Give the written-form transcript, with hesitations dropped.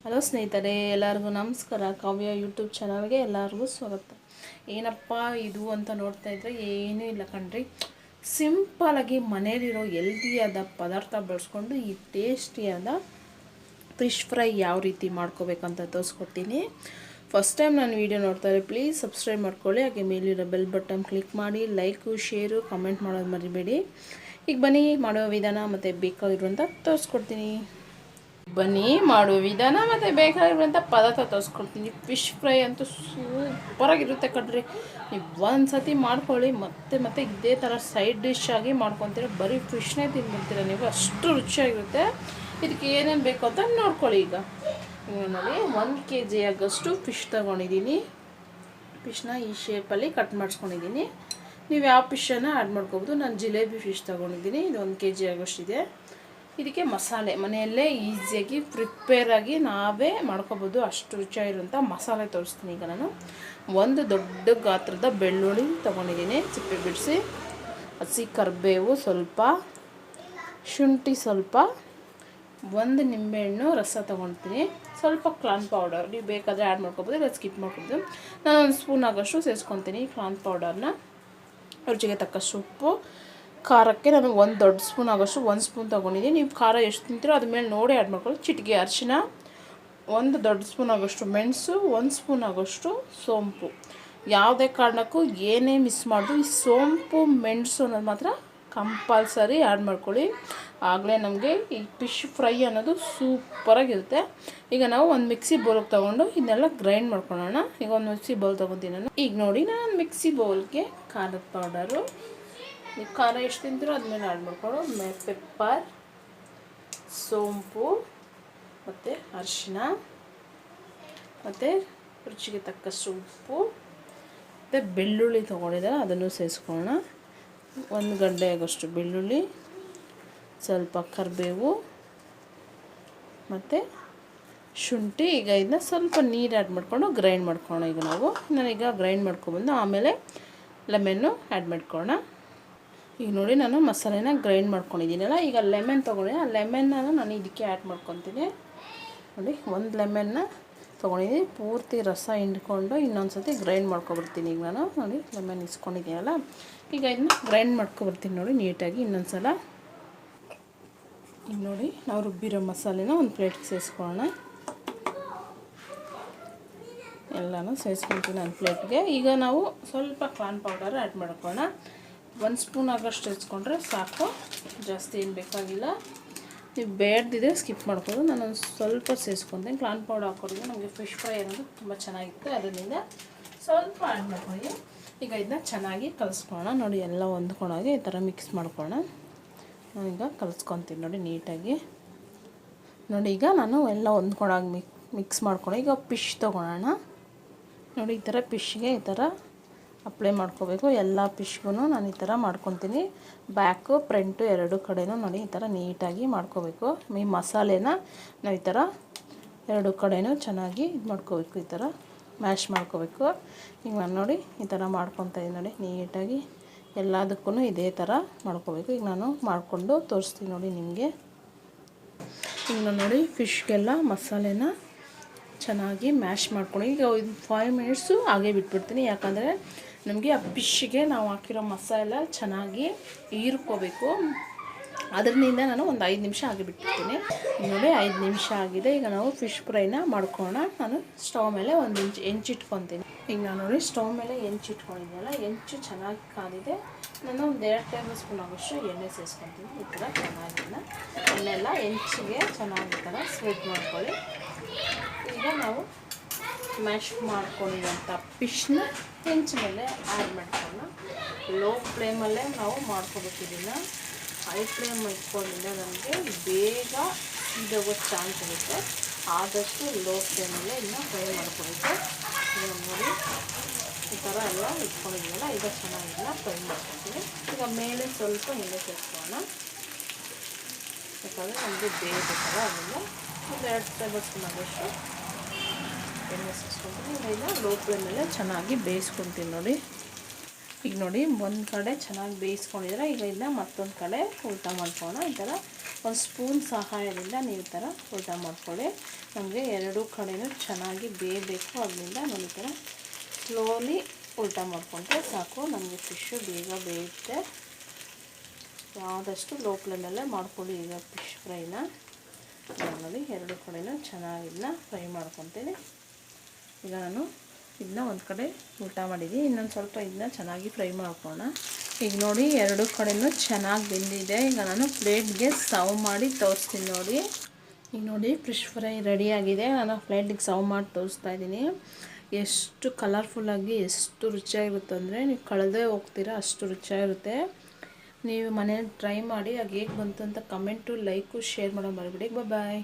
Hello ಸ್ನೇಹಿತರೆ, ಎಲ್ಲರಿಗೂ ನಮಸ್ಕಾರ. ಕಾವ್ಯ ಯೂಟ್ಯೂಬ್ ಚಾನಲ್ಗೆ ಎಲ್ಲರಿಗೂ ಸ್ವಾಗತ. ಏನಪ್ಪ ಇದು ಅಂತ ನೋಡ್ತಾ ಇದ್ರೆ ಏನೂ ಇಲ್ಲ ಕಣ್ರಿ. ಸಿಂಪಲಾಗಿ ಮನೇಲಿರೋ ಹೆಲ್ದಿಯಾದ ಪದಾರ್ಥ ಬಳಸ್ಕೊಂಡು ಈ ಟೇಸ್ಟಿಯಾದ ಫಿಶ್ ಫ್ರೈ ಯಾವ ರೀತಿ ಮಾಡ್ಕೋಬೇಕಂತ ತೋರಿಸ್ಕೊಡ್ತೀನಿ. ಫಸ್ಟ್ ಟೈಮ್ ನಾನು ವೀಡಿಯೋ ನೋಡ್ತಾರೆ ಪ್ಲೀಸ್ ಸಬ್ಸ್ಕ್ರೈಬ್ ಮಾಡ್ಕೊಳ್ಳಿ. ಹಾಗೆ ಮೇಲಿರೋ ಬೆಲ್ ಬಟನ್ ಕ್ಲಿಕ್ ಮಾಡಿ, ಲೈಕು ಶೇರು ಕಮೆಂಟ್ ಮಾಡೋದು ಮರಿಬೇಡಿ. ಈಗ ಬನ್ನಿ ಮಾಡೋ ವಿಧಾನ ಮತ್ತು ಬೇಕಾಗಿರುವಂಥ ತೋರಿಸ್ಕೊಡ್ತೀನಿ. ಬನ್ನಿ ಮಾಡುವ ವಿಧಾನ ಮತ್ತು ಬೇಕಾಗಿರುವಂಥ ಪದಾರ್ಥ ತೋರಿಸ್ಕೊಡ್ತೀನಿ. ಫಿಶ್ ಫ್ರೈ ಅಂತೂ ಸೂಪರಾಗಿರುತ್ತೆ ಕಣ್ರಿ. ನೀವು ಒಂದು ಸತಿ ಮಾಡ್ಕೊಳ್ಳಿ, ಮತ್ತೆ ಇದೇ ಥರ ಸೈಡ್ ಡಿಶ್ ಆಗಿ ಮಾಡ್ಕೊತೀರ. ಬರೀ ಫಿಶ್ನೇ ತಿಂದ್ಬಿಡ್ತೀರ ನೀವು, ಅಷ್ಟು ರುಚಿಯಾಗಿರುತ್ತೆ. ಇದಕ್ಕೆ ಏನೇನು ಬೇಕು ಅಂತ ನೋಡ್ಕೊಳ್ಳಿ. ಈಗ ನೋಡಿ, 1 kg ಆಗೋಷ್ಟು ಫಿಶ್ ತೊಗೊಂಡಿದ್ದೀನಿ. ಫಿಶ್ನ ಈ ಶೇಪಲ್ಲಿ ಕಟ್ ಮಾಡಿಸ್ಕೊಂಡಿದ್ದೀನಿ. ನೀವು ಯಾವ ಫಿಶನ್ನು ಆ್ಯಡ್ ಮಾಡ್ಕೋಬೋದು. ನಾನು ಜಿಲೇಬಿ ಫಿಶ್ ತೊಗೊಂಡಿದ್ದೀನಿ. ಇದು 1 kg ಆಗೋಷ್ಟಿದೆ. ಇದಕ್ಕೆ ಮಸಾಲೆ ಮನೆಯಲ್ಲೇ ಈಸಿಯಾಗಿ ಪ್ರಿಪೇರಾಗಿ ನಾವೇ ಮಾಡ್ಕೋಬೋದು, ಅಷ್ಟು ರುಚಿಯಾಗಿರುವಂಥ ಮಸಾಲೆ ತೋರಿಸ್ತೀನಿ. ಈಗ ನಾನು ಒಂದು ದೊಡ್ಡ ಗಾತ್ರದ ಬೆಳ್ಳುಳ್ಳಿ ತೊಗೊಂಡಿದ್ದೀನಿ, ಸಿಪ್ಪೆ ಬಿಡಿಸಿ. ಹಸಿ ಕರಿಬೇವು ಸ್ವಲ್ಪ, ಶುಂಠಿ ಸ್ವಲ್ಪ, ಒಂದು ನಿಂಬೆಹಣ್ಣು ರಸ ತೊಗೊಳ್ತೀನಿ. ಸ್ವಲ್ಪ ಕಾರ್ನ್ ಪೌಡರ್ ನೀವು ಬೇಕಾದರೆ ಆ್ಯಡ್ ಮಾಡ್ಕೋಬೋದು, ಇಲ್ಲ ಸ್ಕಿಪ್ ಮಾಡ್ಕೋಬೋದು. ನಾನು 1 ಸ್ಪೂನ್ ಆಗೋಷ್ಟು ಸೇರಿಸ್ಕೊತೀನಿ ಕಾರ್ನ್ ಪೌಡರ್ನ. ರುಚಿಗೆ ತಕ್ಕಷ್ಟು ಉಪ್ಪು. ಖಾರಕ್ಕೆ ನಾನು 1 ದೊಡ್ಡ ಸ್ಪೂನ್ ಆಗೋಷ್ಟು 1 ಸ್ಪೂನ್ ತೊಗೊಂಡಿದ್ದೀನಿ. ನೀವು ಖಾರ ಎಷ್ಟು ತಿಂತೀರೋ ಅದ್ರ ಮೇಲೆ ನೋಡಿ ಆ್ಯಡ್ ಮಾಡ್ಕೊಳ್ಳಿ. ಚಿಟಿಕೆ ಅರಿಶಿನ, 1 ದೊಡ್ಡ ಸ್ಪೂನ್ ಆಗೋಷ್ಟು ಮೆಣಸು, 1 ಸ್ಪೂನ್ ಆಗೋಷ್ಟು ಸೋಂಪು. ಯಾವುದೇ ಕಾರಣಕ್ಕೂ ಏನೇ ಮಿಸ್ ಮಾಡೋದು, ಈ ಸೋಂಪು ಮೆಣಸು ಅನ್ನೋದು ಮಾತ್ರ ಕಂಪಲ್ಸರಿ ಆ್ಯಡ್ ಮಾಡ್ಕೊಳ್ಳಿ. ಆಗಲೇ ನಮಗೆ ಈ ಫಿಶ್ ಫ್ರೈ ಅನ್ನೋದು ಸೂಪರಾಗಿರುತ್ತೆ. ಈಗ ನಾವು ಒಂದು ಮಿಕ್ಸಿ ಬೌಲ್ಗೆ ತೊಗೊಂಡು ಇದನ್ನೆಲ್ಲ ಗ್ರೈಂಡ್ ಮಾಡ್ಕೊಳ್ಳೋಣ. ಈಗ ಒಂದು ಮಿಕ್ಸಿ ಬೌಲ್ ತೊಗೊತೀನಿ ನಾನು. ಈಗ ನೋಡಿ, ನಾನು ಮಿಕ್ಸಿ ಬೌಲ್ಗೆ ಖಾರದ ಪೌಡರು, ನೀವು ಖಾರ ಎಷ್ಟು ತಿಂತೀರೋ ಅದ್ಮೇಲೆ ಆ್ಯಡ್ ಮಾಡ್ಕೊಳ್ಳೋ. ಪೆಪ್ಪರ್, ಸೋಂಪು ಮತ್ತು ಅರಿಶಿನ ಮತ್ತು ರುಚಿಗೆ ತಕ್ಕಷ್ಟು ಉಪ್ಪು ಮತ್ತು ಬೆಳ್ಳುಳ್ಳಿ ತೊಗೊಂಡಿದ್ದಾರೆ, ಅದನ್ನು ಸೇರಿಸ್ಕೊಳ್ಳೋಣ. 1 ಗಡ್ಡೆ ಆಗೋಷ್ಟು ಬೆಳ್ಳುಳ್ಳಿ, ಸ್ವಲ್ಪ ಕರಿಬೇವು ಮತ್ತು ಶುಂಠಿ. ಈಗ ಇದನ್ನ ಸ್ವಲ್ಪ ನೀರು ಆ್ಯಡ್ ಮಾಡ್ಕೊಂಡು ಗ್ರೈಂಡ್ ಮಾಡ್ಕೊಳ್ಳೋಣ. ಈಗ ನಾನೀಗ ಗ್ರೈಂಡ್ ಮಾಡ್ಕೊಬಂದು ಆಮೇಲೆ ಲೆಮನ್ನು ಆ್ಯಡ್ ಮಾಡ್ಕೊಳ್ಳೋಣ. ಈಗ ನೋಡಿ, ನಾನು ಮಸಾಲೆನ ಗ್ರೈಂಡ್ ಮಾಡ್ಕೊಂಡಿದ್ದೀನಲ್ಲ, ಈಗ ಲೆಮನ್ ತೊಗೊಂಡಿದ್ದೀನಿ. ಆ ಲೆಮನ್ನ ನಾನು ಇದಕ್ಕೆ ಆ್ಯಡ್ ಮಾಡ್ಕೊತೀನಿ. ನೋಡಿ, 1 ಲೆಮನ್ನ ತೊಗೊಂಡಿದ್ದೀನಿ. ಪೂರ್ತಿ ರಸ ಹಿಂಡ್ಕೊಂಡು ಇನ್ನೊಂದು ಸತಿ ಗ್ರೈಂಡ್ ಮಾಡ್ಕೊಬಿಡ್ತೀನಿ. ಈಗ ನಾನು ನೋಡಿ ಲೆಮನ್ ಇಸ್ಕೊಂಡಿದ್ದೀನಲ್ಲ, ಈಗ ಇದನ್ನ ಗ್ರೈಂಡ್ ಮಾಡ್ಕೊಬರ್ತೀನಿ ನೋಡಿ ನೀಟಾಗಿ ಇನ್ನೊಂದು ಸಲ. ಈಗ ನೋಡಿ, ನಾವು ರುಬ್ಬಿರೋ ಮಸಾಲೆನ ಒಂದು ಪ್ಲೇಟ್ಗೆ ಸೇರಿಸ್ಕೊಳ್ಳೋಣ. ಎಲ್ಲನೂ ಸೇರಿಸ್ಕೊಳ್ತೀನಿ ಒಂದು ಪ್ಲೇಟ್ಗೆ. ಈಗ ನಾವು ಸ್ವಲ್ಪ ಕಾರ್ನ್ ಪೌಡರ್ ಆ್ಯಡ್ ಮಾಡ್ಕೊಳ್ಳೋಣ. 1 ಸ್ಪೂನ್ ಆಗೋಷ್ಟು ಸೇರಿಸ್ಕೊಂಡ್ರೆ ಸಾಕು, ಜಾಸ್ತಿ ಏನು ಬೇಕಾಗಿಲ್ಲ. ನೀವು ಬೇಡದಿದ್ರೆ ಸ್ಕಿಪ್ ಮಾಡ್ಬೋದು. ನಾನೊಂದು ಸ್ವಲ್ಪ ಸೇರಿಸ್ಕೊತೀನಿ. ಕಾರ್ನ್ ಪೌಡರ್ ಹಾಕೋದ್ರಿಂದ ನಮಗೆ ಫಿಶ್ ಫ್ರೈ ಅನ್ನೋದು ತುಂಬ ಚೆನ್ನಾಗಿರುತ್ತೆ, ಅದರಿಂದ ಸ್ವಲ್ಪ ಆ್ಯಡ್ ಮಾಡ್ಕೊಳ್ಳಿ. ಈಗ ಇದನ್ನ ಚೆನ್ನಾಗಿ ಕಲಿಸ್ಕೊಳ್ಳೋಣ. ನೋಡಿ, ಎಲ್ಲ ಹೊಂದ್ಕೊಂಡಾಗೆ ಈ ಥರ ಮಿಕ್ಸ್ ಮಾಡ್ಕೊಳ್ಳೋಣ. ನಾನೀಗ ಕಲಿಸ್ಕೊತೀನಿ ನೋಡಿ ನೀಟಾಗಿ. ನೋಡಿ, ಈಗ ನಾನು ಎಲ್ಲ ಹೊಂದ್ಕೊಂಡಾಗಿ ಮಿಕ್ಸ್ ಮಾಡ್ಕೊಂಡು ಈಗ ಫಿಶ್ ತೊಗೊಳ್ಳೋಣ. ನೋಡಿ, ಈ ಥರ ಫಿಶ್ಗೆ ಈ ಥರ ಅಪ್ಲೈ ಮಾಡ್ಕೋಬೇಕು. ಎಲ್ಲ ಫಿಶ್ಗೂ ನಾನು ಈ ಥರ ಮಾಡ್ಕೊತೀನಿ. ಬ್ಯಾಕು ಫ್ರಂಟು 2 ಕಡೆನೂ ನೋಡಿ ಈ ಥರ ನೀಟಾಗಿ ಮಾಡ್ಕೋಬೇಕು. ಈ ಮಸಾಲೆನ ನಾವು ಈ ಥರ 2 ಕಡೆನೂ ಚೆನ್ನಾಗಿ ಇದು ಮಾಡ್ಕೋಬೇಕು, ಈ ಥರ ಮ್ಯಾಶ್ ಮಾಡ್ಕೋಬೇಕು. ಈಗ ನಾನು ನೋಡಿ ಈ ಥರ ಮಾಡ್ಕೊತಾ ಇದ್ದೀನಿ ನೋಡಿ ನೀಟಾಗಿ. ಎಲ್ಲದಕ್ಕೂ ಇದೇ ಥರ ಮಾಡ್ಕೋಬೇಕು. ಈಗ ನಾನು ಮಾಡಿಕೊಂಡು ತೋರಿಸ್ತೀನಿ ನೋಡಿ ನಿಮಗೆ. ಈಗ ನಾನು ನೋಡಿ ಫಿಶ್ಗೆಲ್ಲ ಮಸಾಲೆನ ಚೆನ್ನಾಗಿ ಮ್ಯಾಶ್ ಮಾಡ್ಕೊಂಡು ಈಗ 5 ಮಿನಿಟ್ಸು ಹಾಗೆ ಬಿಟ್ಬಿಡ್ತೀನಿ. ಯಾಕಂದರೆ ನಮಗೆ ಆ ಫಿಶ್ಗೆ ನಾವು ಹಾಕಿರೋ ಮಸಾಲೆ ಚೆನ್ನಾಗಿ ಹೀರ್ಕೋಬೇಕು. ಅದರಿಂದ ನಾನು ಒಂದು 5 ನಿಮಿಷ ಹಾಗೆ ಬಿಟ್ಬಿಡ್ತೀನಿ. ನೋಡಿ, 5 ನಿಮಿಷ ಆಗಿದೆ. ಈಗ ನಾವು ಫಿಶ್ ಫ್ರೈನ ಮಾಡ್ಕೊಳ್ಳೋಣ. ನಾನು ಸ್ಟವ್ ಮೇಲೆ ಒಂದು ಹೆಂಚಿಟ್ಕೊತೀನಿ. ಈಗ ನಾನು ನೋಡಿ ಸ್ಟವ್ ಮೇಲೆ ಹೆಂಚಿಟ್ಕೊಂಡಿದ್ದೀನಲ್ಲ, ಹೆಂಚು ಚೆನ್ನಾಗಿ ಕಾದಿದೆ. ನಾನು ಒಂದು 2 ಟೇಬಲ್ ಸ್ಪೂನ್ ಆಗೋಷ್ಟು ಎಣ್ಣೆ ಸೇರಿಸ್ಕೊತೀನಿ. ಈ ಥರ ಚೆನ್ನಾಗಿಲ್ಲ ಎಣ್ಣೆಲ್ಲ ಹೆಂಚಿಗೆ ಚೆನ್ನಾಗಿ ಈ ಥರ ಸ್ಪ್ರೆಡ್ ಮಾಡ್ಕೊಳ್ಳಿ. ಈಗ ನಾವು ಮ್ಯಾಶ್ ಮಾಡ್ಕೊಂಡಿರೋಂಥ ಫಿಶ್ನ ಹೆಂಚು ಮೇಲೆ ಆ್ಯಡ್ ಮಾಡ್ಕೊಳ್ಳೋಣ. ಲೋ ಫ್ಲೇಮಲ್ಲೇ ನಾವು ಮಾಡ್ಕೊಬೇಕಿದ್ದೀನ. ಹೈ ಫ್ಲೇಮ್ ಇಟ್ಕೊಂಡಿಲ್ಲ, ನಮಗೆ ಬೇಗ ಸಿದೋಗೋ ಚಾನ್ಸ್ ಇರುತ್ತೆ. ಆದಷ್ಟು ಲೋ ಫ್ಲೇಮಲ್ಲೇ ಇನ್ನೂ ಫ್ರೈ ಮಾಡ್ಕೊಬೇಕು. ನೋಡಿ, ಈ ಥರ ಎಲ್ಲ ಇಟ್ಕೊಂಡಿದ್ದೀನಲ್ಲ, ಈಗ ಚೆನ್ನಾಗಿಲ್ಲ ಫ್ರೈ ಮಾಡ್ಕೊತೀನಿ. ಈಗ ಮೇಲೆ ಸ್ವಲ್ಪ ಎಣ್ಣೆ ಸೇರಿಸ್ಕೊಳ್ಳೋಣ, ಯಾಕಂದರೆ ನಮಗೆ ಬೇಕಲ್ಲ. ಅದರಿಂದ ಒಂದು 2 ಟೇಬಲ್ ಸ್ಪೂನ್ ಆಗೋಷ್ಟು ಎಣ್ಣೆ ಸೇರಿಸ್ಕೊತೀನಿ. ಈಗ ಲೋ ಫ್ಲೇಮಲ್ಲೇ ಚೆನ್ನಾಗಿ ಬೇಯಿಸ್ಕೊತೀನಿ ನೋಡಿ. ಈಗ ನೋಡಿ, ಒಂದು ಕಡೆ ಚೆನ್ನಾಗಿ ಬೇಯಿಸ್ಕೊಂಡಿದ್ರೆ ಈಗ ಇದನ್ನ ಮತ್ತೊಂದು ಕಡೆ ಉಲ್ಟಾ ಮಾಡ್ಕೊಳ್ಳೋಣ. ಈ ಥರ ಒಂದು ಸ್ಪೂನ್ ಸಹಾಯದಿಂದ ನೀವು ಈ ಥರ ಉಲ್ಟಾ ಮಾಡ್ಕೊಳ್ಳಿ. ನಮಗೆ ಎರಡೂ ಕಡೆಯೂ ಚೆನ್ನಾಗಿ ಬೇಯಬೇಕು. ಅದರಿಂದ ನಾವು ಈ ಥರ ಸ್ಲೋಲಿ ಉಲ್ಟಾ ಮಾಡಿಕೊಂಡ್ರೆ ಸಾಕು. ನಮಗೆ ಫಿಶ್ಶು ಬೇಗ ಬೇಯುತ್ತೆ. ಆದಷ್ಟು ಲೋ ಫ್ಲೇಮಲ್ಲೇ ಮಾಡ್ಕೊಳ್ಳಿ. ಈಗ ಫಿಶ್ ಫ್ರೈನ ನೋಡಿ ಎರಡು ಕಡೆಯೂ ಚೆನ್ನಾಗಿ ಇದನ್ನ ಫ್ರೈ ಮಾಡ್ಕೊತೀನಿ. ಈಗ ನಾನು ಇದನ್ನ ಒಂದು ಕಡೆ ಉಲ್ಟಾ ಮಾಡಿದ್ದೀನಿ. ಇನ್ನೊಂದು ಸ್ವಲ್ಪ ಇದನ್ನ ಚೆನ್ನಾಗಿ ಫ್ರೈ ಮಾಡ್ಕೊಳ್ಳೋಣ. ಈಗ ನೋಡಿ ಎರಡು ಕಡೆಯೂ ಚೆನ್ನಾಗಿ ಬೆಂದಿದೆ. ಈಗ ನಾನು ಪ್ಲೇಟ್ಗೆ ಸರ್ವ್ ಮಾಡಿ ತೋರಿಸ್ತೀನಿ ನೋಡಿ. ಈಗ ನೋಡಿ ಫಿಶ್ ಫ್ರೈ ರೆಡಿಯಾಗಿದೆ. ನಾನು ಪ್ಲೇಟಿಗೆ ಸರ್ವ್ ಮಾಡಿ ತೋರಿಸ್ತಾ ಇದ್ದೀನಿ. ಎಷ್ಟು ಕಲರ್ಫುಲ್ಲಾಗಿ ಎಷ್ಟು ರುಚಿಯಾಗಿರುತ್ತೆ ಅಂದರೆ ನೀವು ಕಳೆದೇ ಹೋಗ್ತೀರಾ, ಅಷ್ಟು ರುಚಿಯಾಗಿರುತ್ತೆ. ನೀವು ಮನೇಲಿ ಟ್ರೈ ಮಾಡಿ. ಆಗ ಹೇಗೆ ಬಂತು ಅಂತ ಕಮೆಂಟು, ಲೈಕು, ಶೇರ್ ಮಾಡೋದು ಮರಿಬೇಡಿ. ಬಾಯ್.